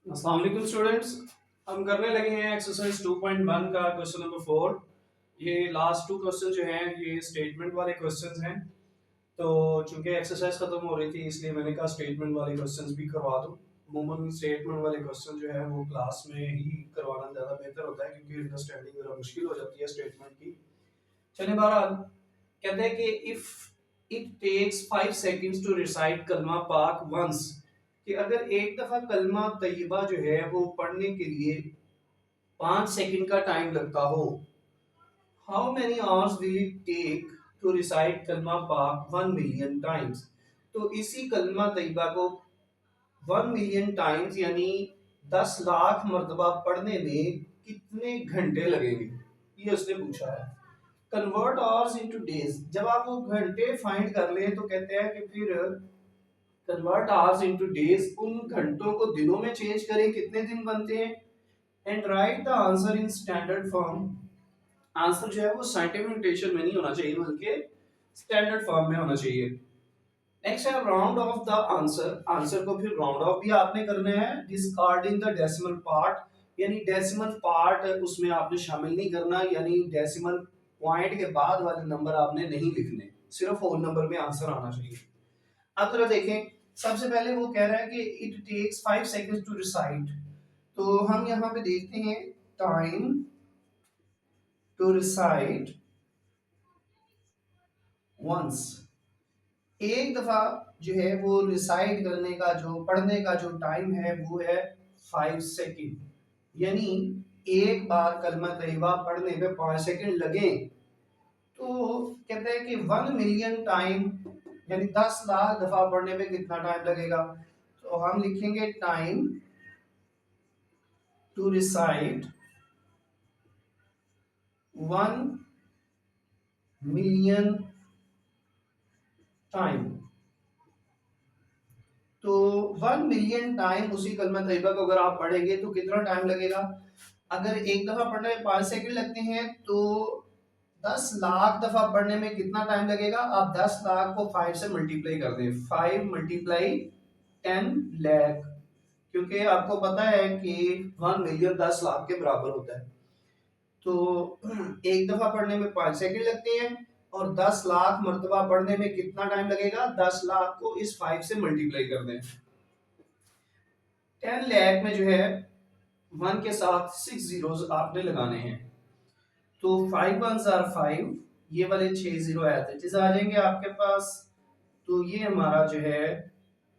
अस्सलाम वालेकुम स्टूडेंट्स। हम करने लगे हैं एक्सरसाइज 2.1 का क्वेश्चन नंबर 4। ये लास्ट टू क्वेश्चन जो हैं ये स्टेटमेंट वाले क्वेश्चंस हैं। तो चूंकि एक्सरसाइज खत्म हो रही थी इसलिए मैंने कहा स्टेटमेंट वाले क्वेश्चंस भी करवा दूं। अमूमन स्टेटमेंट वाले क्वेश्चन जो है वो क्लास में ही करवाना ज़्यादा बेहतर होता है क्योंकि अंडरस्टैंडिंग ज़रा मुश्किल हो जाती है स्टेटमेंट की। चलिए बहरहाल कहते हैं कि if it takes 5 seconds to recite कलमा पाक वंस, कि अगर एक दफा कलमा तैयबा जो है वो पढ़ने के लिए 5 सेकंड का टाइम लगता हो, how many hours will it take to recite कलमा पाक 1 million टाइम्स। तो इसी कलमा तैयबा को 1 million टाइम्स यानी 10 लाख मरतबा पढ़ने में कितने घंटे लगेंगे, ये उसने पूछा है। कन्वर्ट आवर्स इनटू डेज, जब आप वो घंटे फाइंड कर ले तो कहते हैं कि फिर कन्वर्ट आवर्स इनटू डेज, उन घंटों को दिनों में चेंज करें, कितने दिन बनते हैं। And right the answer in standard form, answer जो है वो साइंटिफिक नोटेशन में नहीं होना चाहिए बल्कि स्टैंडर्ड फॉर्म में होना चाहिए। नेक्स्ट है round of the answer, answer को फिर राउंड ऑफ भी आपने करना है। डिस्कार्डिंग द डेसिमल पार्ट, यानी डेसिमल पार्ट उसमें आपने शामिल नहीं करना, यानी डेसिमल पॉइंट के बाद वाले नंबर आपने नहीं लिखने, सिर्फ होल नंबर में आंसर आना चाहिए। अब जरा देखें, सबसे पहले वो कह रहा है कि it takes 5 seconds to recite, तो हम यहाँ पे देखते हैं टाइम टू रिसाइट वंस, एक दफा जो है वो रिसाइट करने का जो पढ़ने का जो टाइम है वो है 5 सेकंड, यानी एक बार कलमा तैयबा पढ़ने पे 5 सेकंड लगे। तो कहते हैं कि 1 million टाइम यानी 10 लाख दफा पढ़ने पे कितना टाइम लगेगा। तो हम लिखेंगे time to recite 1 million time. तो 1 million टाइम उसी कलमा तैयबा को अगर आप पढ़ेंगे तो कितना टाइम लगेगा। अगर एक दफा पढ़ने में 5 सेकंड लगते हैं तो 10 लाख दफा पढ़ने में कितना टाइम लगेगा। आप 10 लाख को 5 से मल्टीप्लाई कर दें, 5 मल्टीप्लाई 10 लाख, क्योंकि आपको पता है कि 1 million 10 लाख के बराबर होता है। तो एक दफा पढ़ने में 5 सेकंड लगते हैं और 10 लाख मरतबा पढ़ने में कितना टाइम लगेगा। 10 लाख को इस 5 से मल्टीप्लाई कर दें। 10 लाख में जो है 1 के साथ 6 जीरोस आपने लगाने हैं, तो 5 1s are 5, ये वाले 6 जीरो एज आ जाएंगे आपके पास। तो ये हमारा जो है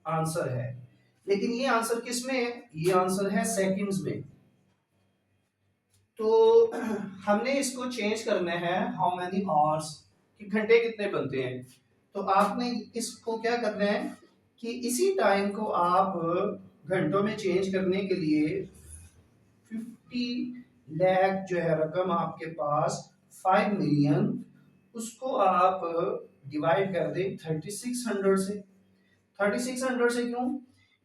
आंसर है, लेकिन ये आंसर किस में है, ये आंसर है सेकंड्स में। तो हमने इसको चेंज करना है हाउ मेनी आवर्स, कि घंटे कितने बनते हैं। तो आपने इसको क्या करना है कि इसी टाइम को आप घंटों में चेंज करने के लिए 50 लाख जो है रकम आपके पास 5 million, उसको आप डिवाइड कर दें 3600 से। 3600 से क्यों,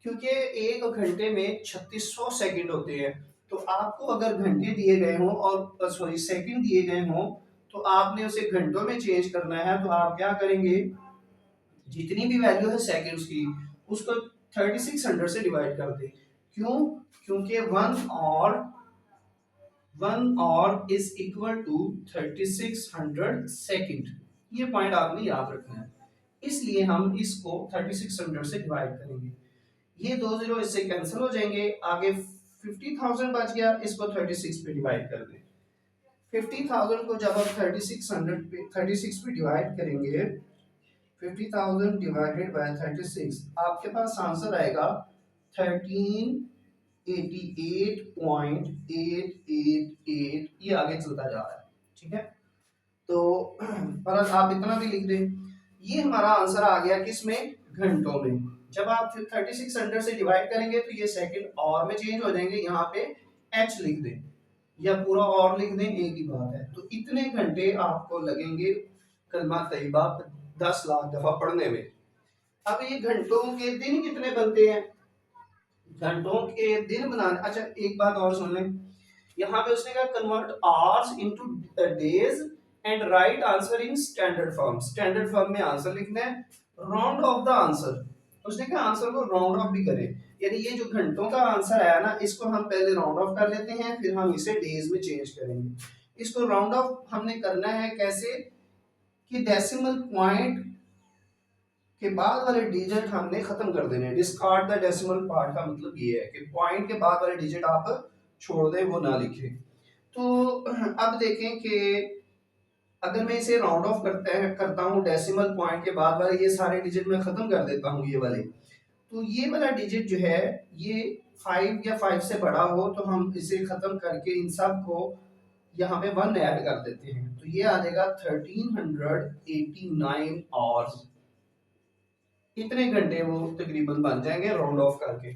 क्योंकि एक घंटे में 3600 सेकंड होते हैं। तो आपको अगर घंटे दिए गए हों और सॉरी सेकंड दिए गए हों तो आपने उसे घंटों में चेंज करना है। तो आप क्या करेंगे, जितनी भी वैल्यू है सेकंड्स की उसको 3600 से डिवाइड कर दें। क्यों, क्योंकि 1 hour is equal to 3600 second, ये पॉइंट आपने याद रखना है। इसलिए हम इसको 3600 से डिवाइड करेंगे, ये 2 जीरो इससे कैंसिल हो जाएंगे, आगे 50,000 बच गया, इसको 36 पे डिवाइड कर दें। 50,000 को जब आप 36 पे डिवाइड करेंगे, 50,000 डिवाइडेड बाय 36, आपके पास आंसर आएगा 1388.888, ये आगे चलता जा रहा है, ठीक है। तो पर आप इतना भी लिख दें, ये हमारा आंसर आ गया किसमें, घंटों में। जब आप 3600 से डिवाइड करेंगे तो ये सेकंड और में चेंज हो जाएंगे, यहाँ पे एच लिख दें या पूरा और लिख दें, एक ही बात है। तो इतने घंटे आपको लगेंगे कलमा तैयबा 10 लाख दफा पढ़ने में। अब ये घंटों के दिन कितने बनते हैं, घंटों के दिन बनाने, अच्छा एक बात और सुन लें, यहाँ पे उसने कहा convert hours into days and right answer in standard form. Standard form में आंसर लिखना है, राउंड ऑफ द आंसर, उसने कहा आंसर को राउंड ऑफ भी करें, यानी ये जो घंटों का आंसर आया ना, इसको हम पहले राउंड ऑफ कर लेते हैं, फिर हम इसे डेज में चेंज करेंगे। इसको राउंड ऑफ हमने करना है कैसे कि डेसिमल पॉइंट के बाद वाले डिजिट हमने खत्म कर देने हैं। डिस्कार्ड द डेसिमल पार्ट का मतलब ये है कि पॉइंट के बाद वाले डिजिट आप छोड़ दें, वो ना लिखें। तो अब देखें कि अगर मैं इसे राउंड ऑफ करता हूँ डेसिमल पॉइंट के बाद वाले ये सारे डिजिट मैं खत्म कर देता हूँ ये वाले, तो ये वाला डिजिट जो है ये 5 या 5 से बड़ा हो तो हम इसे खत्म करके इन सब को यहाँ पे 1 ऐड कर देते हैं, तो ये आ जाएगा 1389 आवर्स। इतने घंटे वो तकरीबन बन जाएंगे राउंड ऑफ करके।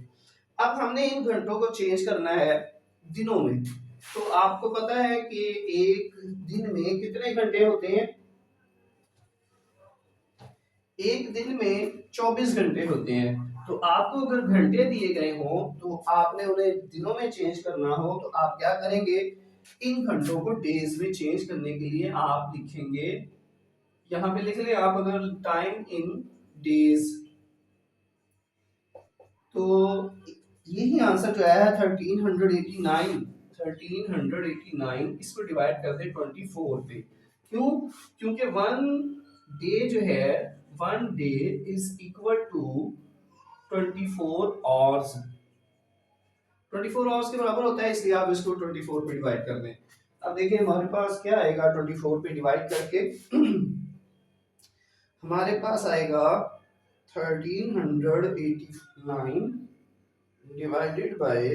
अब हमने इन घंटों को चेंज करना है दिनों में। तो आपको पता है कि एक दिन में कितने घंटे होते हैं? एक दिन में 24 घंटे होते हैं। तो आपको अगर घंटे दिए गए हो तो आपने उन्हें दिनों में चेंज करना हो तो आप क्या करेंगे, इन घंटों को डेज में चेंज करने के लिए आप लिखेंगे, यहाँ पे लिख ले आप अगर टाइम इन डेज, तो यही आंसर जो आया है 1389। 1389 इसको डिवाइड कर दे 24 पे। क्यों? क्योंकि वन डे जो है, one day is equal to 24 hours. 24 hours के बराबर होता है, इसलिए आप इसको 24 पे डिवाइड कर दें। अब देखिए हमारे पास क्या आएगा 24 पे डिवाइड करके हमारे पास आएगा 1389 डिवाइडेड बाय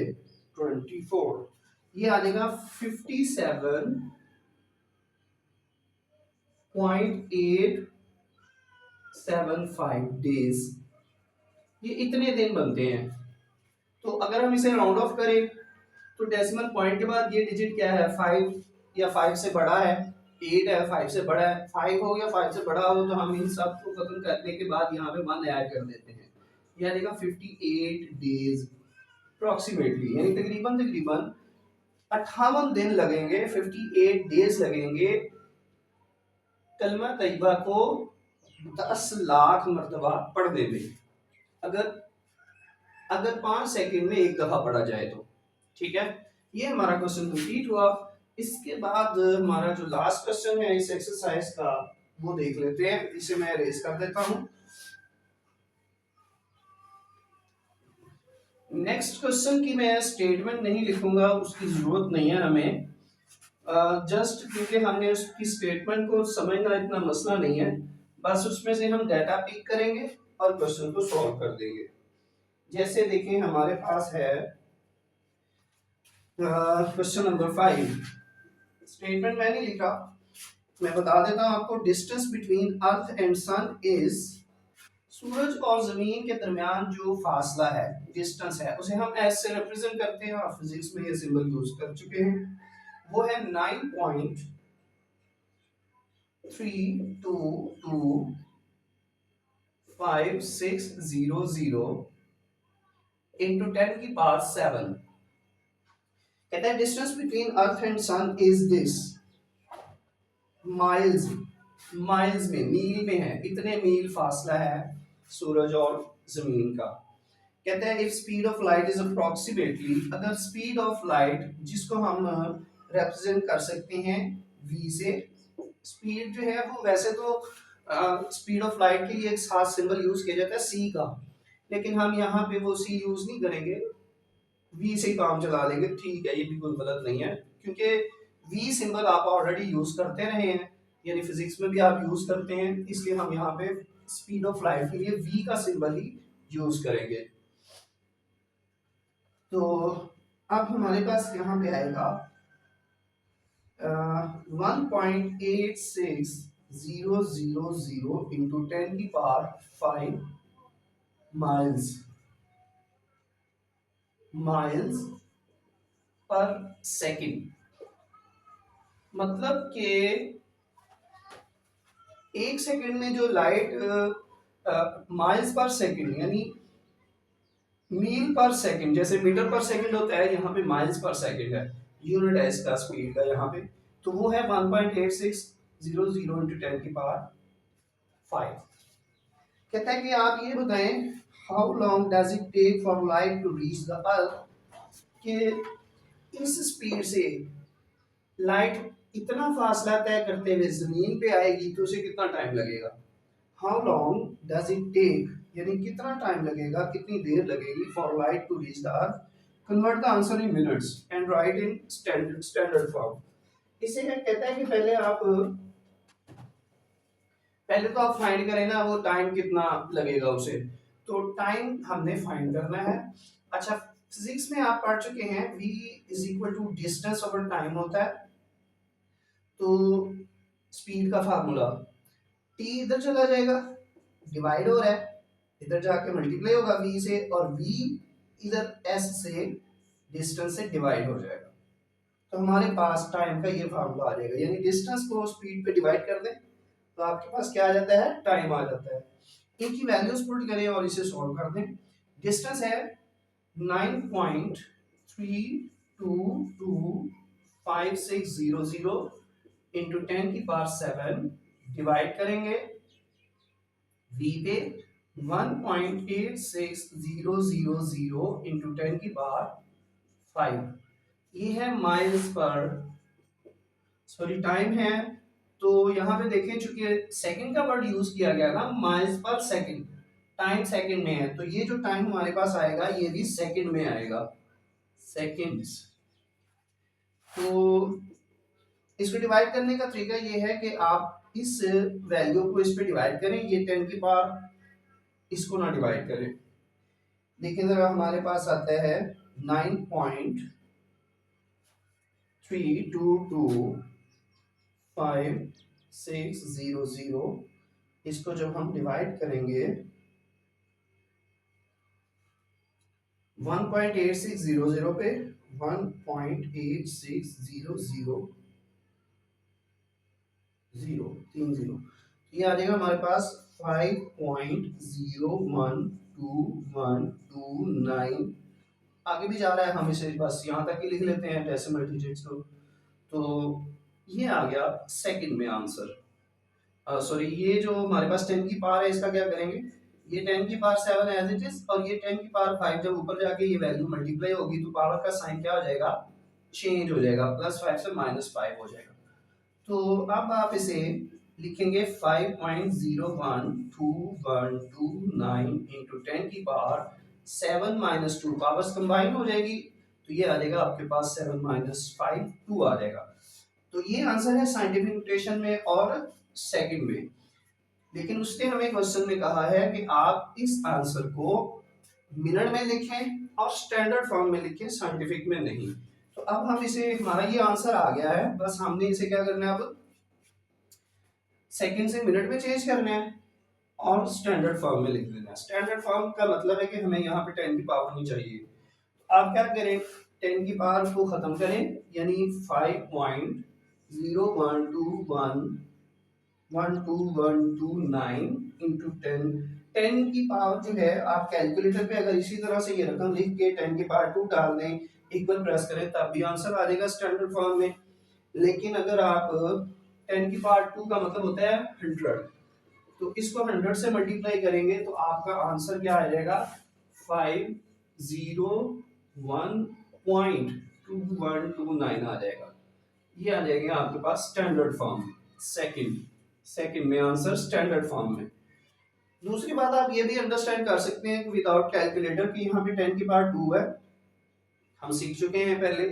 24, ये आ जाएगा 57.875 डेज। ये इतने दिन बनते हैं। तो अगर हम इसे राउंड ऑफ करें तो डेसिमल पॉइंट के बाद ये डिजिट क्या है, 5 या 5 से बड़ा है, 8 है 5 से बड़ा है, 5 हो या 5 से बड़ा हो, तो हम इन सब को खत्म करने के बाद यहाँ पे 1 ऐड कर देते हैं, ये आ जाएगा 58 डेज अप्रोक्सीमेटली, यानी तकरीबन तकरीबन 58 दिन लगेंगे, 58 डेज लगेंगे कलमा तैयबा को 10 लाख मरतबा पढ़ने में, अगर अगर 5 सेकंड में एक दफा पढ़ा जाए तो। ठीक है, ये हमारा क्वेश्चन कंप्लीट हुआ। इसके बाद हमारा जो लास्ट क्वेश्चन है इस एक्सरसाइज का वो देख लेते हैं, इसे मैं रेज कर देता हूं। नेक्स्ट क्वेश्चन की मैं स्टेटमेंट नहीं लिखूंगा, उसकी जरूरत नहीं है हमें, जस्ट क्योंकि हमने उसकी स्टेटमेंट को समझना इतना मसला नहीं है, बस उसमें से हम डाटा पिक करेंगे और क्वेश्चन को सॉल्व कर देंगे। जैसे देखें हमारे पास है क्वेश्चन नंबर 5, स्टेटमेंट मैंने लिखा, मैं बता देता हूं आपको। Distance between earth and sun is, सूरज और जमीन के दरमियान जो फासला है, डिस्टेंस है, उसे हम एस से रिप्रेजेंट करते हैं और फिजिक्स में ये सिंबल यूज कर चुके हैं। वो है 9.3225600 इंटू 10 की पावर 7। कहता है distance between earth and sun is this, miles, miles में, मील में है, इतने मील फासला है सूरज और जमीन का। कहते हैं if speed of light is approximately, अगर स्पीड ऑफ लाइट जिसको हम रिप्रेजेंट कर सकते हैं v से, स्पीड जो है वो वैसे तो स्पीड ऑफ लाइट के लिए एक खास सिंबल यूज किया जाता है c का, लेकिन हम यहाँ पे वो c यूज नहीं करेंगे, v से काम चला लेंगे। ठीक है, ये भी कोई गलत नहीं है, क्योंकि v सिंबल आप ऑलरेडी यूज करते रहे हैं, यानी फिजिक्स में भी आप यूज करते हैं, इसलिए हम यहाँ पे स्पीड ऑफ लाइट के लिए v का सिंबल ही यूज करेंगे। तो अब हमारे पास यहाँ पे आएगा 1.86000 इंटू 10 की power 5 miles, miles per second. मतलब कि एक सेकंड में जो लाइट माइल्स पर सेकंड यानी मील पर सेकंड, जैसे मीटर पर सेकंड होता है, यहाँ पे माइल्स पर सेकंड है, यूनिट है इसका स्पीड का यहाँ पे, तो वो है 1.8600 इंटू 10 की पावर 5। कहता है कि आप ये बताएं how long does it take for light to reach the earth, कि इस स्पीड से लाइट इतना फासला तय करते हुए जमीन पे आएगी तो उसे कितना टाइम लगेगा। How long does it take, यानी कितना टाइम लगेगा, कितनी देर लगेगी for light to reach the earth. Convert the answer in minutes and write in standard form. इसे क्या कहता है कि पहले तो आप फाइंड करें ना वो टाइम कितना लगेगा उसे, तो टाइम हमने फाइंड करना है। अच्छा, फिजिक्स में आप पढ़ चुके हैं v is equal to distance over time होता है। तो स्पीड का फार्मूला t इधर चला जाएगा, डिवाइड हो रहा है, इधर जाके मल्टीप्लाई होगा v से, और v इधर s से डिस्टेंस से डिवाइड हो जाएगा। तो हमारे पास टाइम का ये फार्मूला आ जाएगा, यानी डिस्टेंस को स्पीड पे डिवाइड कर दें तो आपके पास क्या आ जाता है, टाइम आ जाता है। इनकी वैल्यूज पुट करें और इसे सॉल्व कर दें। डिस्टेंस है 9.3225600 इंटू 10 की पावर 7, डिवाइड करेंगे v पे 1.86000 इंटू 10 की पावर 5। ये है माइल्स पर, सॉरी टाइम है। तो यहाँ पे देखें चूंकि सेकंड का वर्ड यूज किया गया ना, miles per second, time second में है, तो ये जो टाइम हमारे पास आएगा ये भी सेकंड में आएगा, सेकंड्स। तो इसको डिवाइड करने का तरीका ये है कि आप इस वैल्यू को इस पे डिवाइड करें, ये 10 की पावर इसको ना डिवाइड करें। लेकिन अगर हमारे पास आता है 9.3225600, इसको जब हम डिवाइड करेंगे 1.8600 पे 1.8600 ये आ जाएगा हमारे पास 5.012129। आगे भी जा रहा है, हम इसे बस यहाँ तक ही लिख लेते हैं डेसिमल डिजिट्स को। तो ये आ गया सेकंड में आंसर। सॉरी, ये जो हमारे पास 10 की पावर है इसका क्या करेंगे, ये 10 की पावर 7 एज इट इज, और ये 10 की पावर 5 जब ऊपर जाके ये वैल्यू मल्टीप्लाई होगी तो पावर का साइन क्या हो जाएगा, चेंज हो जाएगा, +5 से -5 हो जाएगा। तो अब आप इसे लिखेंगे 5.012129 इंटू 10 की पावर 7 - 2, पावर्स कंबाइन हो जाएगी तो ये आ जाएगा आपके पास 7 - 5 2 आ जाएगा। तो ये आंसर है साइंटिफिक नोटेशन में और सेकंड में। लेकिन उसने हमें क्वेश्चन में कहा है कि आप इस आंसर को मिनट में लिखें और स्टैंडर्ड फॉर्म में लिखें, साइंटिफिक में नहीं। तो अब हम इसे, हमारा ये आंसर आ गया है, बस हमने इसे क्या करना है, अब सेकंड से मिनट में चेंज करना है और स्टैंडर्ड फॉर्म में लिख देना है। स्टैंडर्ड फॉर्म का मतलब है कि हमें यहाँ पे 10 की पावर होनी चाहिए। आप क्या करें, 10 की पावर को खत्म करें, यानी 5.012129 इंटू 10 की पावर जो है, आप कैलकुलेटर पे अगर इसी तरह से ये रकम लिख के 10 की पावर 2 डाल दें, इक्वल प्रेस करें, तब भी आंसर आ जाएगा स्टैंडर्ड फॉर्म में। लेकिन अगर आप 10 की पावर 2 का मतलब होता है 100, तो इसको 100 से मल्टीप्लाई करेंगे तो आपका आंसर क्या आ जाएगा, 501.2129 आ जाएगा। ये आ जाएगा आपके पास स्टैंडर्ड फॉर्म, सेकंड में आंसर स्टैंडर्ड फॉर्म में। दूसरी बात आप ये भी अंडरस्टैंड कर सकते हैं विदाउट कैलकुलेटर कि यहाँ पे 10 की पावर 2 है। हम सीख चुके हैं पहले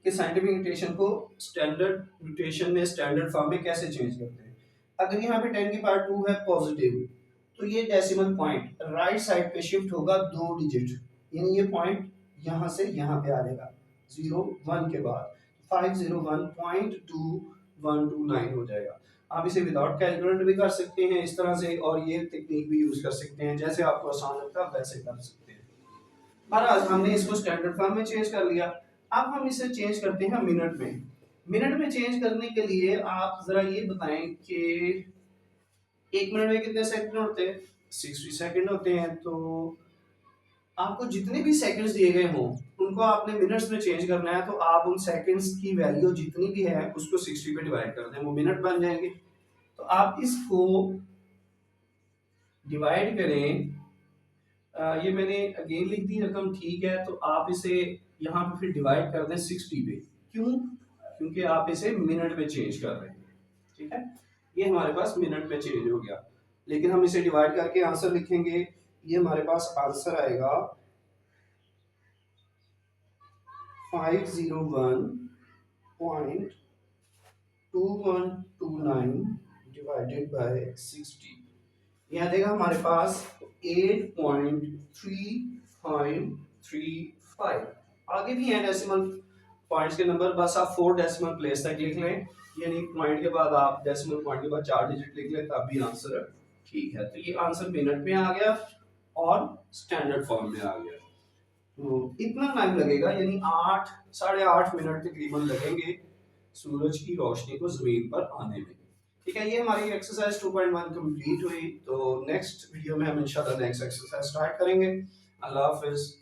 कि साइंटिफिक नोटेशन को स्टैंडर्ड नोटेशन में, स्टैंडर्ड फॉर्म में कैसे चेंज करते हैं। अगर यहाँ पे 10 की पावर 2 है पॉजिटिव, तो ये डेसिमल पॉइंट राइट साइड पे शिफ्ट होगा 2 डिजिट, यानी ये पॉइंट यहाँ से यहाँ पे आ जाएगा 0 1 के बाद 501.2129 हो जाएगा। आप इसे विदाउट कैलकुलेटर भी कर सकते हैं इस तरह से, और ये टेक्निक भी यूज कर सकते हैं, जैसे आपको आसान लगता है वैसे कर सकते हैं। बहरहाल हमने इसको स्टैंडर्ड फॉर्म में चेंज कर लिया। अब हम इसे चेंज करते हैं मिनट में। मिनट में चेंज करने के लिए आप जरा ये बताएं कि 1 मिनट में कितने सेकंड होते हैं, 60 सेकंड होते हैं। तो आपको जितने भी सेकंड्स दिए गए हों उनको आपने मिनट्स में चेंज करना है, तो आप उन सेकंड्स की वैल्यू जितनी भी है उसको 60 पे डिवाइड कर दें, वो मिनट बन जाएंगे। तो आप इसको डिवाइड करें ये मैंने अगेन लिख दी रकम, ठीक है, तो आप इसे यहाँ पे फिर डिवाइड कर दें 60 पे। क्यों? क्योंकि आप इसे मिनट में चेंज कर रहे हैं, ठीक है। ये हमारे पास मिनट में चेंज हो गया, लेकिन हम इसे डिवाइड करके आंसर लिखेंगे। ये हमारे पास आंसर आएगा 501.2129 डिवाइडेड बाय 60। यहाँ देगा हमारे पास 8.3535। आगे भी हैं डेसिमल पॉइंट्स के नंबर, बस आप 4 डेसिमल प्लेस तक लिख लें, यानी पॉइंट के बाद आप डेसिमल पॉइंट के बाद 4 डिजिट लिख लें, तब भी आंसर ठीक है। तो ये आंसर मिनट में आ गया और स्टैंडर्ड फॉर्म में आ गया। तो इतना टाइम लगेगा, यानी 8 8.5 मिनट तकरीबन लगेंगे सूरज की रोशनी को जमीन पर आने में। ठीक है, ये हमारी एक्सरसाइज 2.1 कंप्लीट हुई। तो नेक्स्ट वीडियो में हम इंशाल्लाह नेक्स्ट एक्सरसाइज स्टार्ट करेंगे। अल्लाह हाफिज।